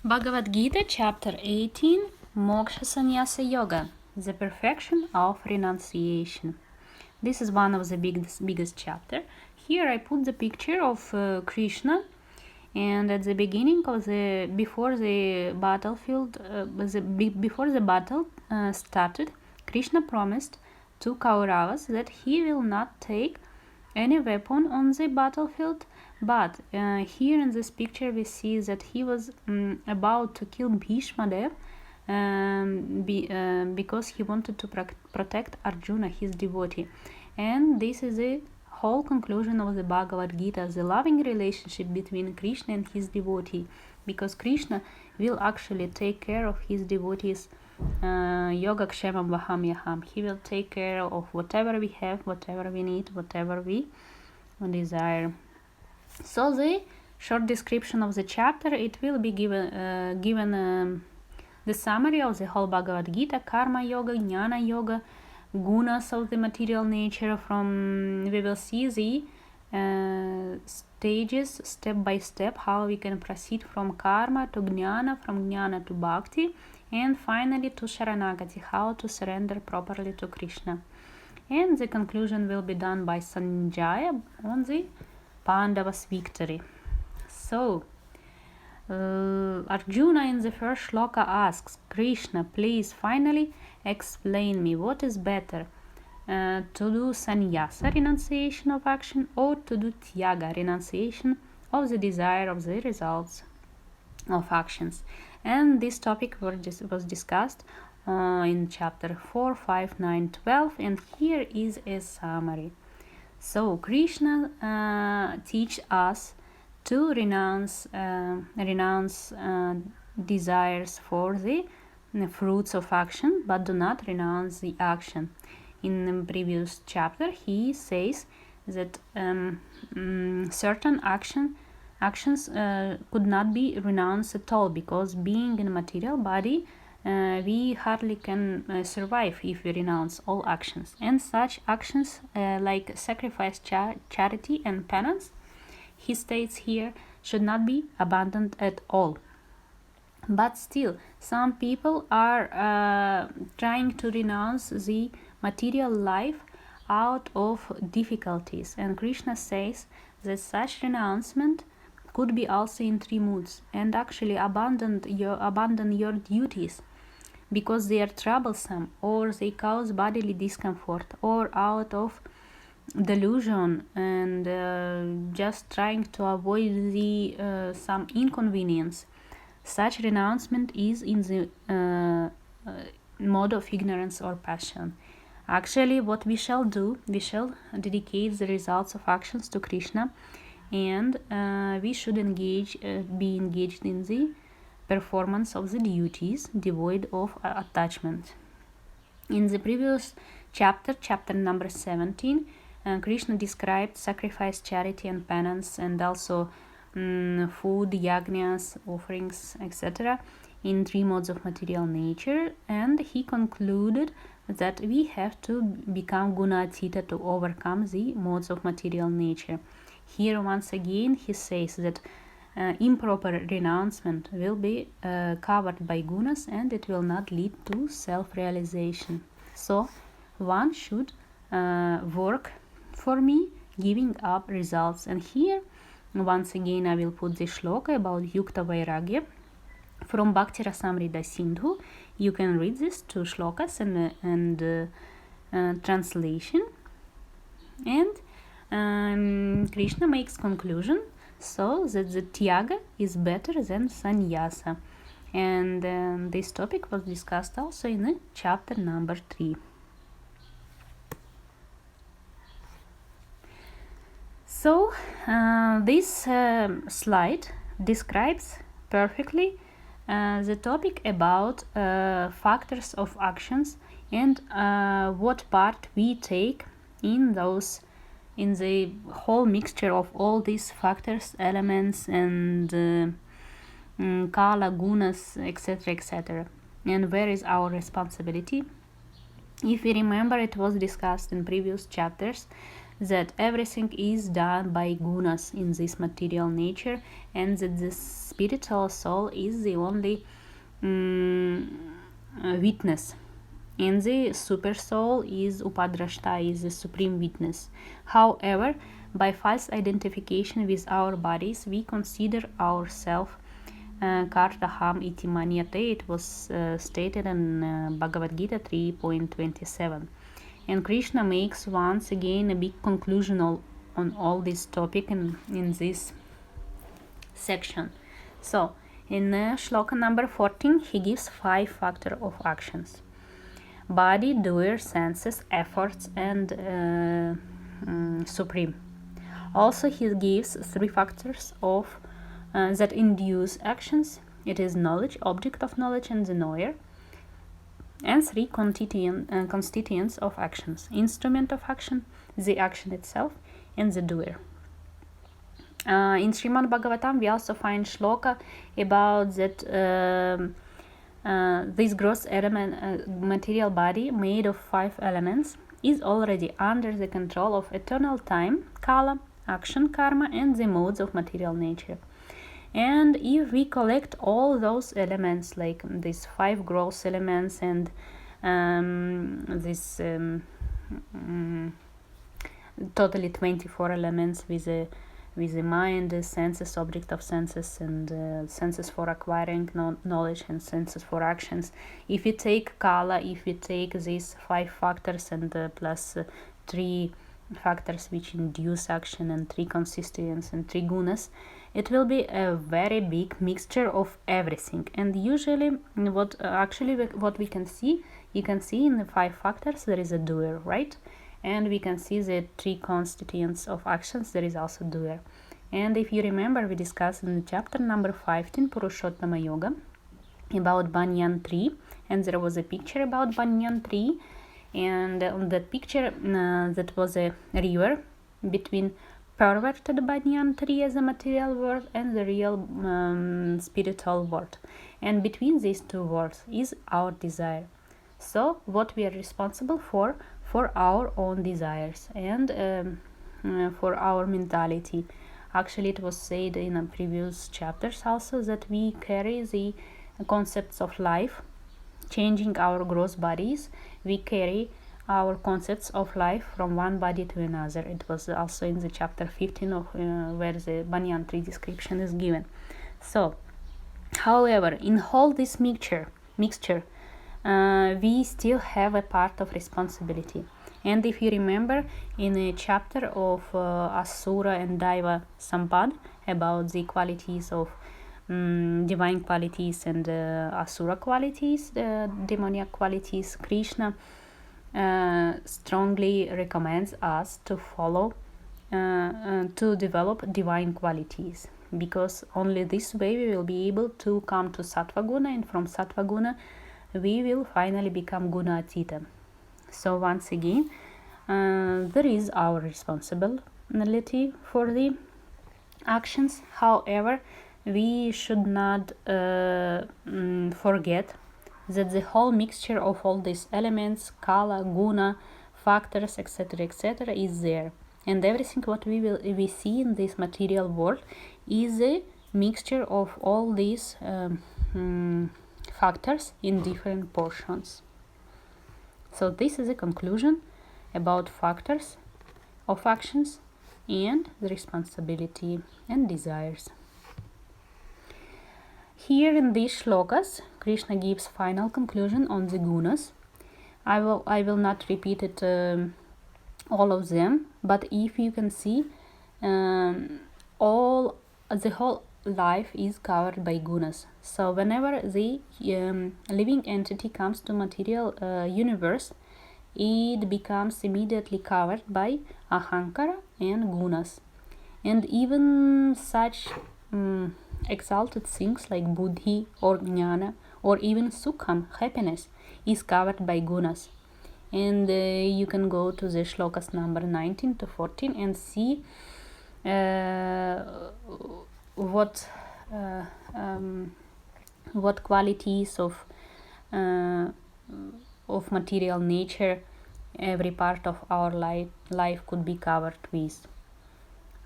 Bhagavad Gita, chapter 18, Moksha Sannyasa Yoga, the perfection of renunciation. This is one of the biggest chapter. Here I put the picture of Krishna, and at the beginning of before the battlefield, before the battle started, Krishna promised to Kauravas that he will not take any weapon on the battlefield, but here in this picture we see that he was about to kill Bhishma Dev because he wanted to protect Arjuna, his devotee. And this is the whole conclusion of the Bhagavad Gita, the loving relationship between Krishna and his devotee, because Krishna will actually take care of his devotees. Yoga Kshemam Vaham Yaham. He will take care of whatever we have, whatever we need, whatever we desire. So the short description of the chapter, it will be given the summary of the whole Bhagavad Gita, Karma Yoga, Jnana Yoga, gunas of the material nature. From we will see the stages step by step, how we can proceed from karma to jnana, from jnana to bhakti, and finally to Sharanagati, how to surrender properly to Krishna. And the conclusion will be done by Sanjaya on the Pandavas' victory. So, Arjuna in the first shloka asks, Krishna, please finally explain me what is better, to do sannyasa, renunciation of action, or to do tyaga, renunciation of the desire of the results of actions. And this topic was discussed in chapter 4, 5, 9, 12, and here is a summary. So Krishna teach us to renounce desires for the fruits of action, but do not renounce the action. In the previous chapter, he says that certain actions could not be renounced at all, because being in a material body, we hardly can survive if we renounce all actions. And such actions like sacrifice, charity, and penance, he states here, should not be abandoned at all. But still, some people are trying to renounce the material life out of difficulties, and Krishna says that such renouncement could be also in three moods, and actually abandon your duties because they are troublesome, or they cause bodily discomfort, or out of delusion and just trying to avoid some inconvenience. Such renouncement is in the mode of ignorance or passion. Actually, what we shall do, we shall dedicate the results of actions to Krishna, and we should be engaged in the performance of the duties devoid of attachment. In the previous chapter number 17, Krishna described sacrifice, charity, and penance, and also food, yagnas, offerings, etc., in three modes of material nature, and he concluded that we have to become gunatita to overcome the modes of material nature. Here once again he says that improper renouncement will be covered by gunas, and it will not lead to self-realization. So one should work for me, giving up results. And here once again I will put the shloka about Yukta Vairagya from Bhakti Rasamrita Sindhu. You can read these two shlokas and translation. And Krishna makes conclusion so that the tyaga is better than sannyasa. And this topic was discussed also in chapter number 3. So this slide describes perfectly the topic about factors of actions and what part we take in the whole mixture of all these factors, elements, and kala, gunas, etc., and where is our responsibility. If we remember, it was discussed in previous chapters that everything is done by gunas in this material nature, and that the spiritual soul is the only witness, and the super soul is upadrashta, is the supreme witness. However, by false identification with our bodies, we consider ourselves kartaham iti manyate. It was stated in Bhagavad Gita 3.27. And Krishna makes once again a big conclusion on all this topic in this section. So, in shloka number 14, he gives 5 factors of actions: body, doer, senses, efforts, and supreme. Also, he gives 3 factors of that induce actions. It is knowledge, object of knowledge, and the knower. And 3 constituents of actions: instrument of action, the action itself, and the doer. In Srimad Bhagavatam, we also find shloka about that this gross element, material body made of 5 elements is already under the control of eternal time, kala, action, karma, and the modes of material nature. And if we collect all those elements, like these 5 gross elements and totally 24 elements with the mind, the senses, object of senses, and senses for acquiring knowledge, and senses for actions. If we take kala, if we take these 5 factors and plus 3 factors which induce action, and 3 constituents and 3 gunas, it will be a very big mixture of everything. And usually what we can see, you can see in the 5 factors there is a doer, right? And we can see the 3 constituents of actions, there is also doer. And if you remember, we discussed in chapter number 15, Purushottama Yoga, about banyan tree, and there was a picture about banyan tree, and on that picture that was a river between perverted banyan tree as a material world and the real spiritual world, and between these 2 worlds is our desire. So what we are responsible for our own desires and for our mentality. Actually, it was said in previous chapters also that we carry the concepts of life, changing our gross bodies. We carry our concepts of life from one body to another. It was also in the chapter 15 of where the banyan tree description is given. So, however, in all this mixture, we still have a part of responsibility. And if you remember, in a chapter of Asura and Daiva Sampad, about the qualities of divine qualities and Asura qualities, demoniac qualities, Krishna strongly recommends us to follow, to develop divine qualities, because only this way we will be able to come to Sattva Guna, and from Sattva Guna we will finally become Guna Atita. So once again, there is our responsibility for the actions. However, we should not forget that the whole mixture of all these elements, kala, guna, factors, etc., is there, and everything what we see in this material world is a mixture of all these factors in different portions. So this is a conclusion about factors of actions and the responsibility and desires. Here in these shlokas, Krishna gives final conclusion on the gunas. I will not repeat it all of them, but if you can see, the whole life is covered by gunas. So whenever the living entity comes to material universe, it becomes immediately covered by ahankara and gunas. And even such exalted things like buddhi or jnana or even sukham, happiness, is covered by gunas. And you can go to the shlokas number 19 to 14 and see what qualities of material nature every part of our life could be covered with.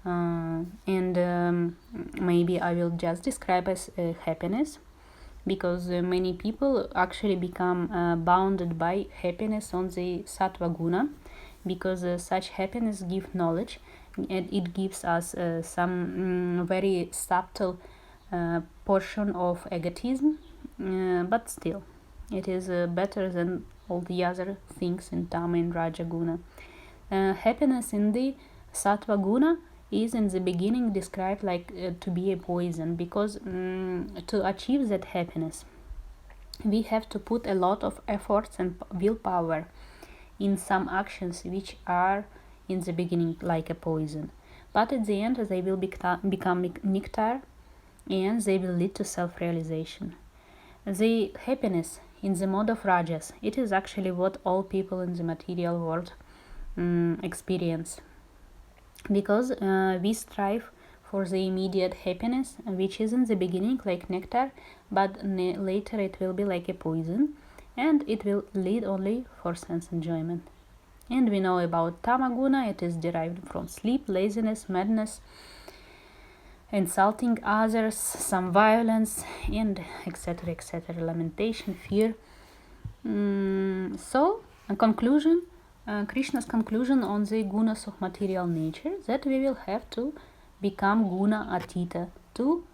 And maybe I will just describe as happiness, because many people actually become bounded by happiness on the sattva guna, because such happiness gives knowledge, and it gives us some very subtle portion of egotism, but still it is better than all the other things in Tama and Raja guna. Happiness in the sattva guna is in the beginning described like to be a poison, because to achieve that happiness we have to put a lot of efforts and willpower in some actions which are in the beginning like a poison, but at the end they will become nectar, and they will lead to self-realization. The happiness in the mode of rajas, it is actually what all people in the material world experience, because we strive for the immediate happiness, which is in the beginning like nectar, but later it will be like a poison, and it will lead only for sense enjoyment. And we know about tamaguna, it is derived from sleep, laziness, madness, insulting others, some violence, and etc., etc., lamentation, fear. So, a conclusion, Krishna's conclusion on the gunas of material nature, that we will have to become guna atita, to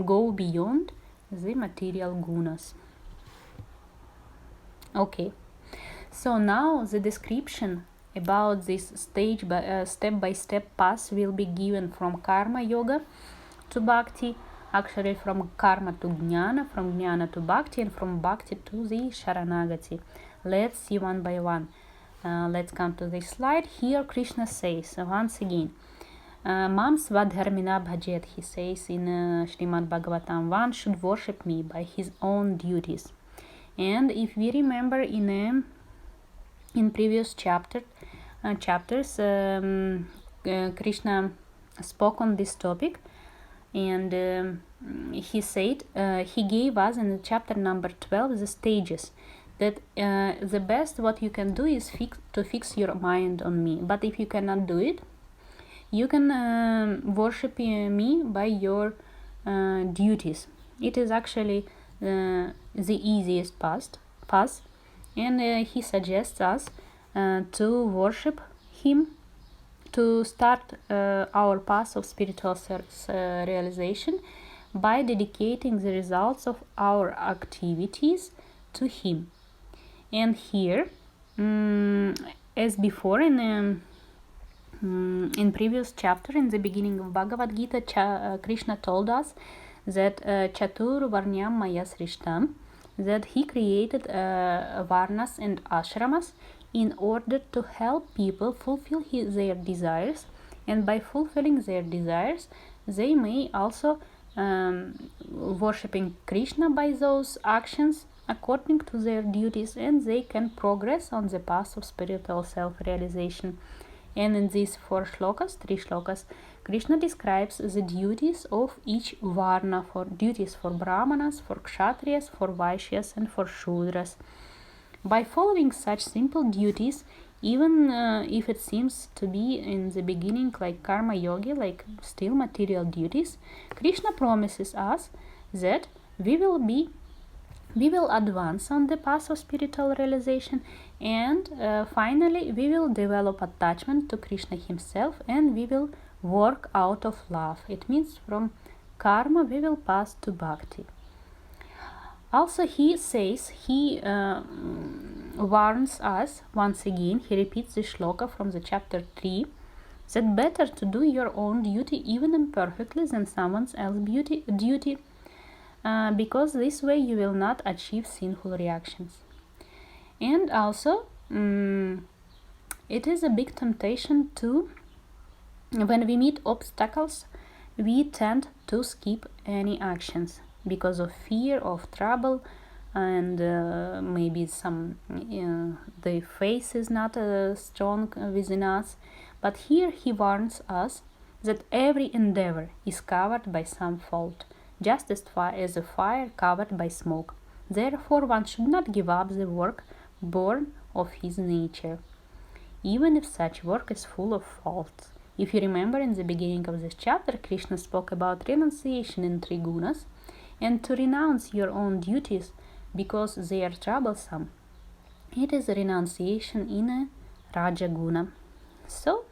go beyond the material gunas. Okay, so now the description about this step-by-step path will be given from karma yoga to bhakti, actually from karma to jnana, from jnana to bhakti, and from bhakti to the sharanagati. Let's see one by one. Let's come to this slide. Here Krishna says once again, Mam svadharmina bhajet, he says in Srimad Bhagavatam, one should worship me by his own duties. And if we remember in previous chapters, Krishna spoke on this topic, and he said, he gave us in chapter number 12 the stages, that the best what you can do is to fix your mind on me. But if you cannot do it, you can worship me by your duties. It is actually the easiest path, and he suggests us to worship him, to start our path of spiritual realization by dedicating the results of our activities to him. And here, as before in previous chapter, in the beginning of Bhagavad Gita, Krishna told us that Chatur Varnyam Maya Srishtam, that he created varnas and ashramas in order to help people fulfill their desires, and by fulfilling their desires they may also worshipping Krishna by those actions according to their duties, and they can progress on the path of spiritual self-realization. And in these three shlokas, Krishna describes the duties of each varna, for duties for brahmanas, for kshatriyas, for vaishyas, and for shudras. By following such simple duties, even if it seems to be in the beginning like karma yogi, like still material duties, Krishna promises us that we will advance on the path of spiritual realization, and finally we will develop attachment to Krishna himself, and we will work out of love. It means from karma we will pass to bhakti. Also he says, he warns us once again, he repeats the shloka from the chapter 3, that better to do your own duty even imperfectly than someone else's duty, because this way you will not achieve sinful reactions. And also it is a big temptation to, when we meet obstacles, we tend to skip any actions because of fear of trouble, and maybe some the faith is not strong within us. But here he warns us that every endeavor is covered by some fault, just as a fire covered by smoke. Therefore one should not give up the work born of his nature, even if such work is full of faults. If you remember, in the beginning of this chapter, Krishna spoke about renunciation in three gunas, and to renounce your own duties because they are troublesome. It is a renunciation in a Raja Guna. So,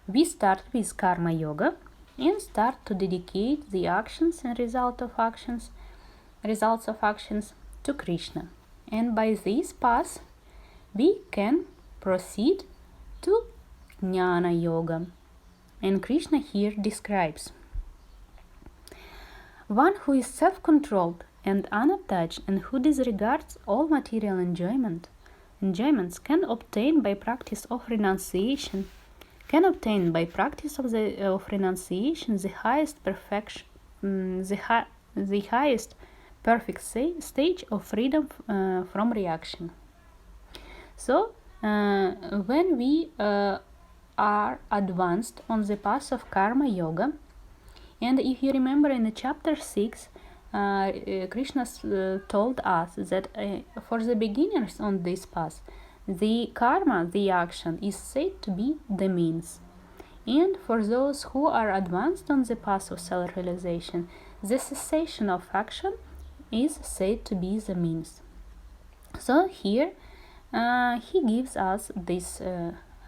we start with Karma Yoga and start to dedicate the actions and results of actions to Krishna. And by this path, we can proceed to Jnana Yoga. And Krishna here describes one who is self-controlled and unattached and who disregards all material enjoyments can obtain by practice of renunciation the highest perfection, the highest perfect stage of freedom from reaction. So, when we are advanced on the path of Karma Yoga, and if you remember in the chapter 6, Krishna told us that for the beginners on this path, the karma, the action, is said to be the means. And for those who are advanced on the path of self-realization, the cessation of action is said to be the means. So here he gives us this,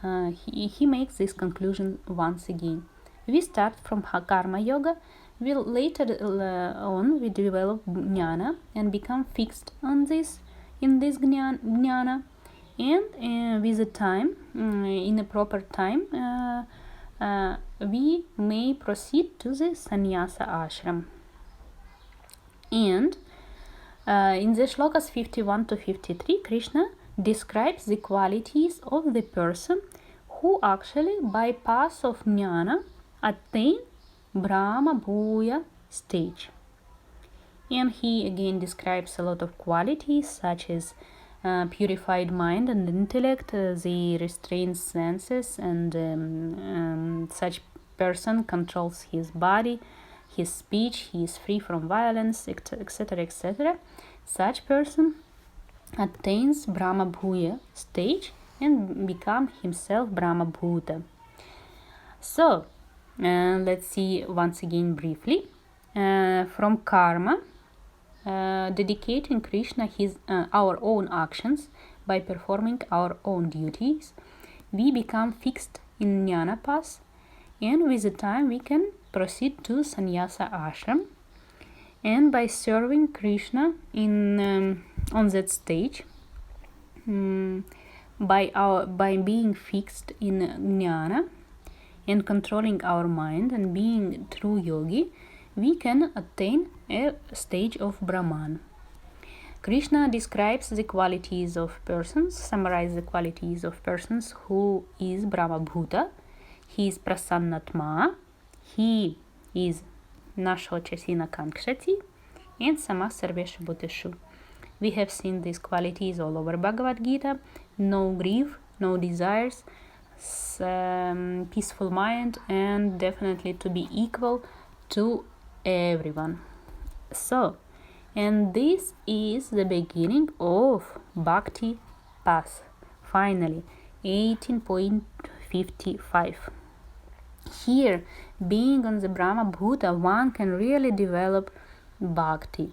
he makes this conclusion once again. We start from Karma Yoga. Later on we develop Jnana and become fixed in this Jnana. And with the time, in a proper time, we may proceed to the Sannyasa Ashram. And in the shlokas 51 to 53, Krishna describes the qualities of the person who actually, by path of Jnana, attain Brahma Bhuya stage. And he again describes a lot of qualities such as purified mind and intellect, the restrained senses, and such person controls his body, his speech, he is free from violence, etc., etc. Such person attains Brahma Bhuya stage and becomes himself Brahma Bhuta. So, let's see once again briefly. From karma, dedicating Krishna our own actions by performing our own duties, we become fixed in Jnana path, and with the time we can proceed to Sannyasa Ashram. And by serving Krishna on that stage, by being fixed in Jnana and controlling our mind and being true yogi, we can attain a stage of Brahman. Krishna describes the qualities of persons, summarizes the qualities of persons who is Brahma Bhuta. He is Prasannatma, he is Nashochasina Kankshati, and Sama Sarveshu Bhuteshu. We have seen these qualities all over Bhagavad Gita: no grief, no desires, peaceful mind, and definitely to be equal to everyone. So, and this is the beginning of Bhakti path. Finally, 18.55. Here, being on the Brahma Bhuta, one can really develop Bhakti.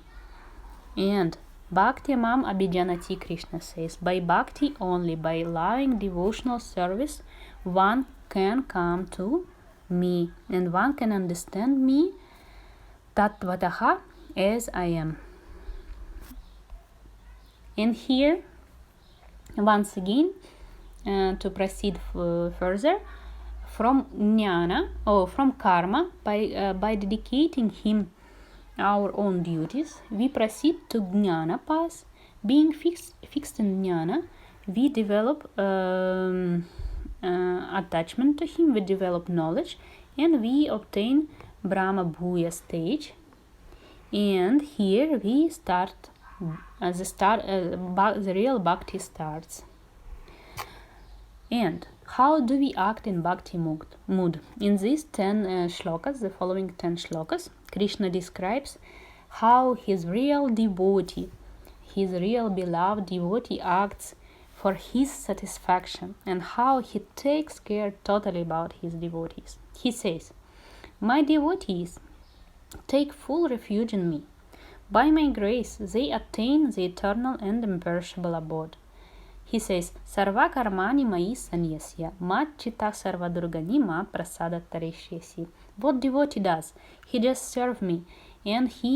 And Bhakti Mam Abhijanati, Krishna says, by Bhakti only, by loving devotional service, one can come to me and one can understand me Tattvataha as I am. And here, once again, to proceed further, from Jnana or from Karma, by dedicating him our own duties, we proceed to Jnana path. Being fixed in Jnana, we develop attachment to him, we develop knowledge, and we obtain Brahma Bhuya stage. And here we start, the real Bhakti starts. And how do we act in Bhakti mood? In these 10 shlokas, the following 10 shlokas, Krishna describes how his real devotee, his real beloved devotee acts for his satisfaction and how he takes care totally about his devotees. He says, "My devotees take full refuge in me. By my grace, they attain the eternal and imperishable abode." He says, "Sarva karmani mai sanyasya, matchita sarva durgani ma prasada tarishyasi." What devotee does? He just serves me, and he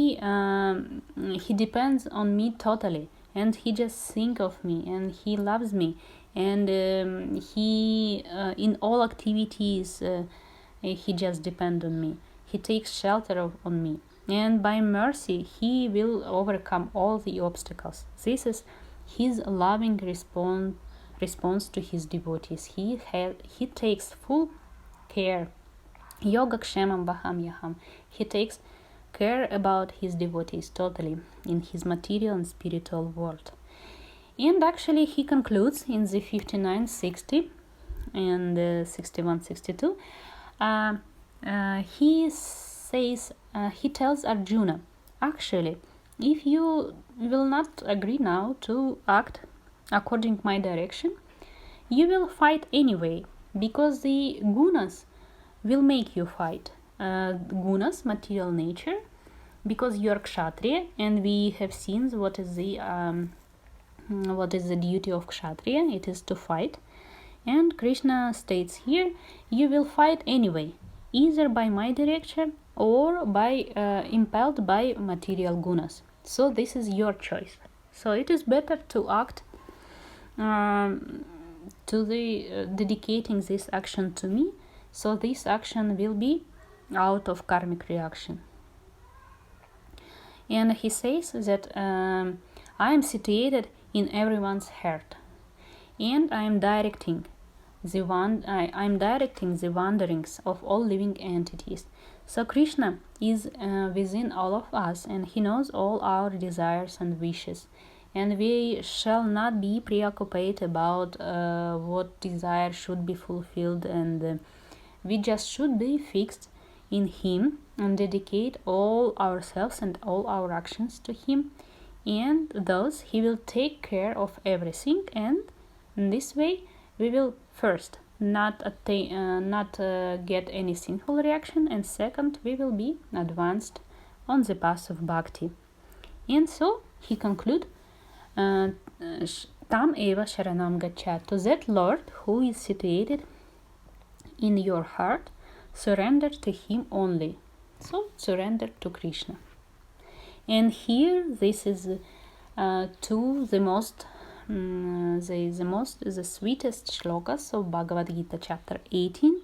depends on me totally, and he just thinks of me, and he loves me, and he in all activities he just depends on me. He takes shelter on me, and by mercy he will overcome all the obstacles. This is his loving response to his devotees. He takes full care. Yoga kshemam vaham. He takes care about his devotees totally in his material and spiritual world. And actually he concludes in the 59-60 and 61-62. He says, he tells Arjuna, actually, if you will not agree now to act according to my direction, you will fight anyway, because the gunas will make you fight. Gunas, material nature, because you are kshatriya, and we have seen what is the duty of kshatriya. It is to fight. And Krishna states here, you will fight anyway, either by my direction or by impelled by material gunas. So this is your choice. So it is better to act to the dedicating this action to me. So this action will be out of karmic reaction. And he says that I am situated in everyone's heart, and I am directing the wanderings of all living entities. So Krishna is within all of us, and he knows all our desires and wishes, and we shall not be preoccupied about what desire should be fulfilled, and we just should be fixed in him and dedicate all ourselves and all our actions to him, and thus he will take care of everything, and in this way we will first not get any sinful reaction, and second we will be advanced on the path of bhakti. And so he conclude, tam eva sharanam gaccha, to that Lord who is situated in your heart, surrender to him only. So surrender to Krishna. And here this is to the sweetest shlokas of Bhagavad Gita chapter 18,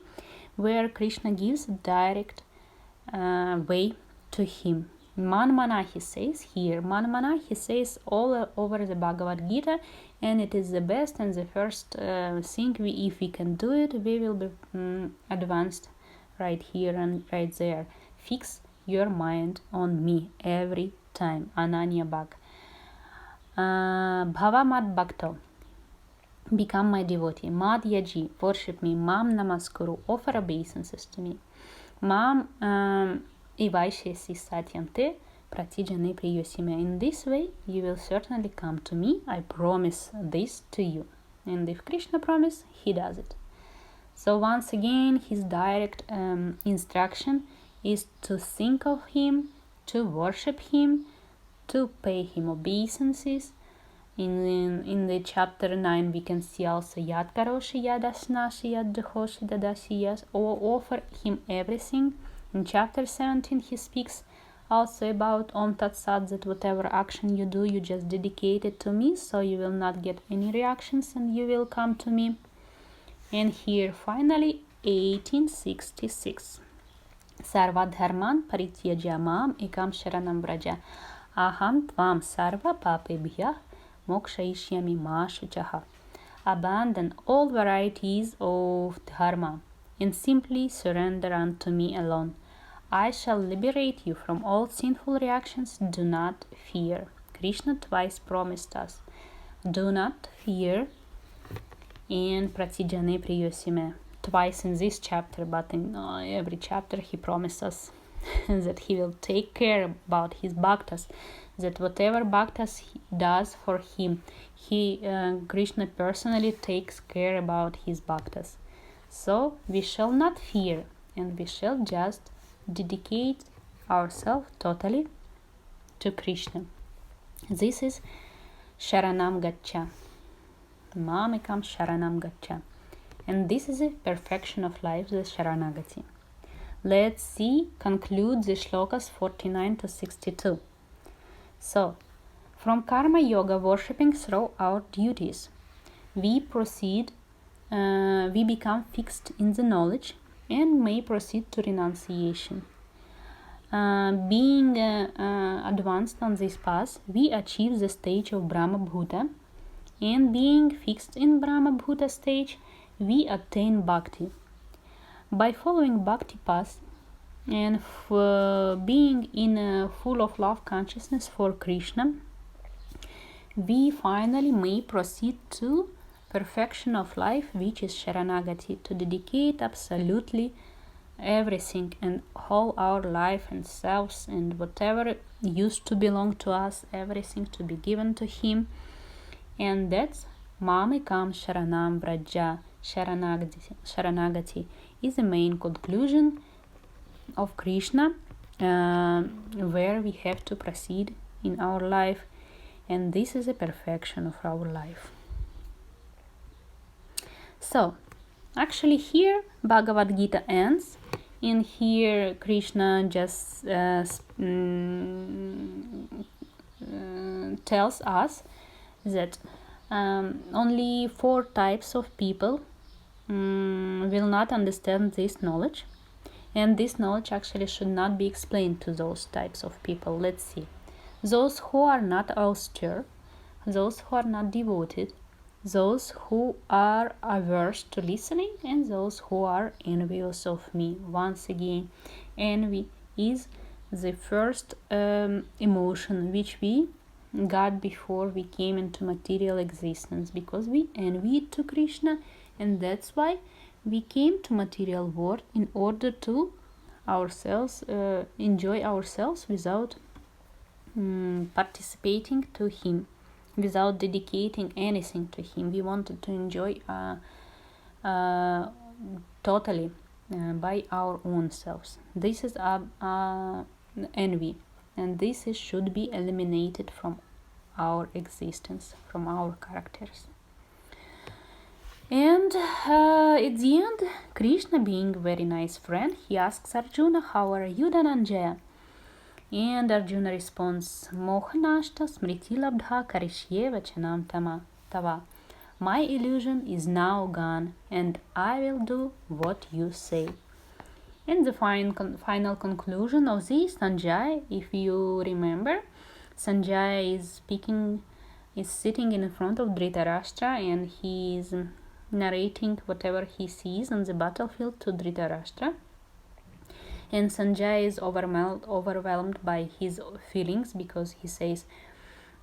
where Krishna gives direct way to him. Manmana, he says here. Manmana, he says all over the Bhagavad Gita, and it is the best and the first thing. If we can do it, we will be advanced right here and right there. Fix your mind on me every time. Ananya Bhag. Bhava Mad Bhakto, become my devotee. Mad Yaji, worship me. Mam Namaskuru, offer obeisances to me. Mam Ivaishyasi Satyante, Pratijane Priyosime. In this way, you will certainly come to me. I promise this to you. And if Krishna promise, he does it. So once again, his direct instruction is to think of him, to worship him, to pay him obeisances. In the chapter 9 we can see also Yad Karoshi, Yad Asnashi, Yad Dhoshi, Dadasi, yes, or offer him everything. In chapter 17 he speaks also about Om Tat Sat, that whatever action you do, you just dedicate it to me, so you will not get any reactions and you will come to me. And here finally 1866. Sarva dharman parityajya mam ekam sharanam vraja. Aham tvam sarva papebhyah mokshayishyami ma shuchaha. Abandon all varieties of dharma and simply surrender unto me alone. I shall liberate you from all sinful reactions. Do not fear. Krishna twice promised us, do not fear, and Pratijane Priyosime, twice in this chapter, but in every chapter he promised us that he will take care about his bhaktas, that whatever bhaktas he does for him, Krishna personally takes care about his bhaktas. So we shall not fear, and we shall just dedicate ourselves totally to Krishna. This is Sharanam Gacha. Mamekam Sharanam Gacha. And this is a perfection of life, the Sharanagati. Let's see, conclude the shlokas 49 to 62. So, from Karma Yoga, worshipping through our duties, we become fixed in the knowledge and may proceed to renunciation. Being advanced on this path, we achieve the stage of Brahma Bhuta, and being fixed in Brahma Bhuta stage, we attain Bhakti. By following Bhakti path and being in full of love consciousness for Krishna, we finally may proceed to perfection of life, which is Sharanagati, to dedicate absolutely everything and all our life and selves and whatever used to belong to us, everything to be given to him. And that's Mamekam Sharanam Vraja. Sharanagati is the main conclusion of Krishna, where we have to proceed in our life, and this is a perfection of our life. So, actually here Bhagavad Gita ends, and here Krishna just tells us that only 4 types of people will not understand this knowledge, and this knowledge actually should not be explained to those types of people. Let's see. Those who are not austere, those who are not devoted, those who are averse to listening, and those who are envious of me. Once again, envy is the first emotion which we got before we came into material existence, because we envied to Krishna, and that's why we came to material world in order to enjoy ourselves without participating to him, without dedicating anything to him. We wanted to enjoy totally by our own selves. This is envy, and this should be eliminated from our existence, from our characters. And at the end, Krishna, being a very nice friend, he asks Arjuna, "How are you, Dhananjaya?" And Arjuna responds, "Mohanashta smriti labdha karishye vachanam tava." My illusion is now gone, and I will do what you say. And the final conclusion of this, Sanjay, if you remember, Sanjay is sitting in front of Dhritarashtra, and he is narrating whatever he sees on the battlefield to Dhritarashtra. And Sanjay is overwhelmed by his feelings, because he says,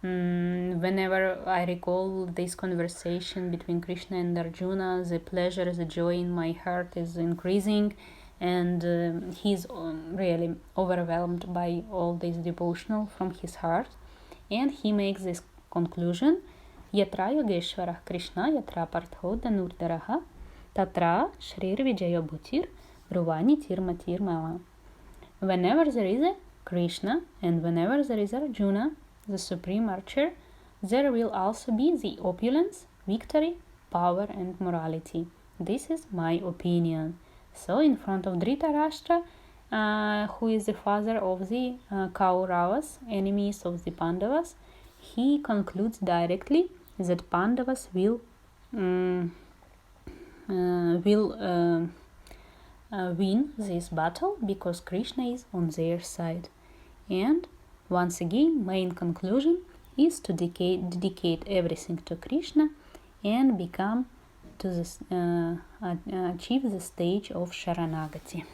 whenever I recall this conversation between Krishna and Arjuna, the pleasure, the joy in my heart is increasing, and he's really overwhelmed by all this devotional from his heart. And he makes this conclusion, Yatra Yogeshwarah Krishna Yatra Partho Dhanurdaraha Tatra Shrir Vijayo Bhutir Bruvani Tirmatir Mama. Whenever there is a Krishna and whenever there is Arjuna, the supreme archer, there will also be the opulence, victory, power and morality. This is my opinion. So in front of Dhritarashtra, who is the father of the Kauravas, enemies of the Pandavas, he concludes directly that Pandavas will win this battle because Krishna is on their side. And once again, main conclusion is to dedicate everything to Krishna and become to this, achieve the stage of Sharanagati.